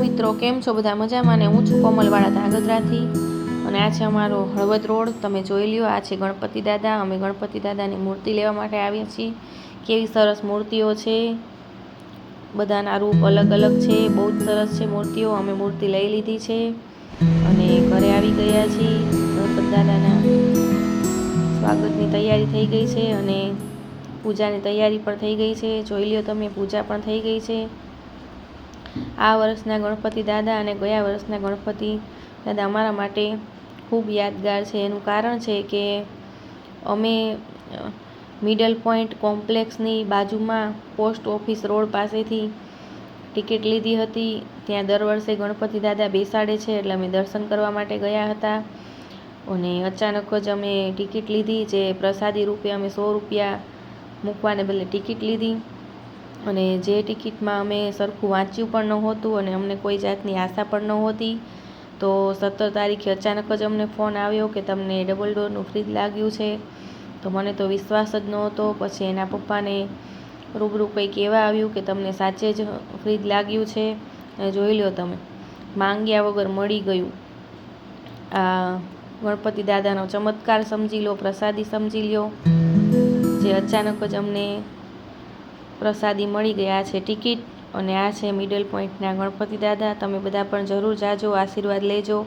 મિત્રો, કેમ છો બધા? મજામાં ને? હું છું કોમલવાળા ધાંગધ્રાથી અને આ છે અમારો હળવદ રોડ. તમે જોઈ લ્યો, આ છે ગણપતિ દાદા. અમે ગણપતિ દાદાની મૂર્તિ લેવા માટે આવ્યા છીએ. કેવી સરસ મૂર્તિઓ છે, બધાના રૂપ અલગ અલગ છે, બહુ જ સરસ છે મૂર્તિઓ. અમે મૂર્તિ લઈ લીધી છે અને ઘરે આવી ગયા છીએ. ગણપતિ દાદાના સ્વાગતની તૈયારી થઈ ગઈ છે અને પૂજાની તૈયારી પણ થઈ ગઈ છે. જોઈ લ્યો તમે, પૂજા પણ થઈ ગઈ છે. આ વર્ષના ગણપતિ દાદા અને ગયા વર્ષના ગણપતિ દાદા અમારા માટે ખૂબ યાદગાર છે. એનું કારણ છે કે અમે મિડલ પોઈન્ટ કોમ્પ્લેક્સની બાજુમાં પોસ્ટ ઓફિસ રોડ પાસેથી ટિકિટ લીધી હતી. ત્યાં દર વર્ષે ગણપતિ દાદા બેસાડે છે, એટલે અમે દર્શન કરવા માટે ગયા હતા અને અચાનક જ અમે ટિકિટ લીધી. જે પ્રસાદી રૂપે અમે 100 રૂપિયા મૂકવાને બદલે ટિકિટ લીધી અને જે ટિકિટમાં અમે સરખું વાંચ્યું પણ નહોતું અને અમને કોઈ જાતની આશા પણ નહોતી. તો 17 તારીખે અચાનક જ અમને ફોન આવ્યો કે તમને ડબલ ડોરનું ફ્રીજ લાગ્યું છે. તો મને તો વિશ્વાસ જ નહોતો. પછી એના પપ્પાને રૂબરૂ કંઈ કહેવા આવ્યું કે તમને સાચે જ ફ્રીજ લાગ્યું છે. અને જોઈ લો તમે, માંગ્યા વગર મળી ગયું. આ ગણપતિ દાદાનો ચમત્કાર સમજી લો, પ્રસાદી સમજી લો, જે અચાનક જ અમને પ્રસાદી મળી ગયા છે, ટિકિટ. અને આ છે મિડલ પોઈન્ટના ગણપતિ દાદા. તમે બધા પણ જરૂર જાજો, આશીર્વાદ લેજો.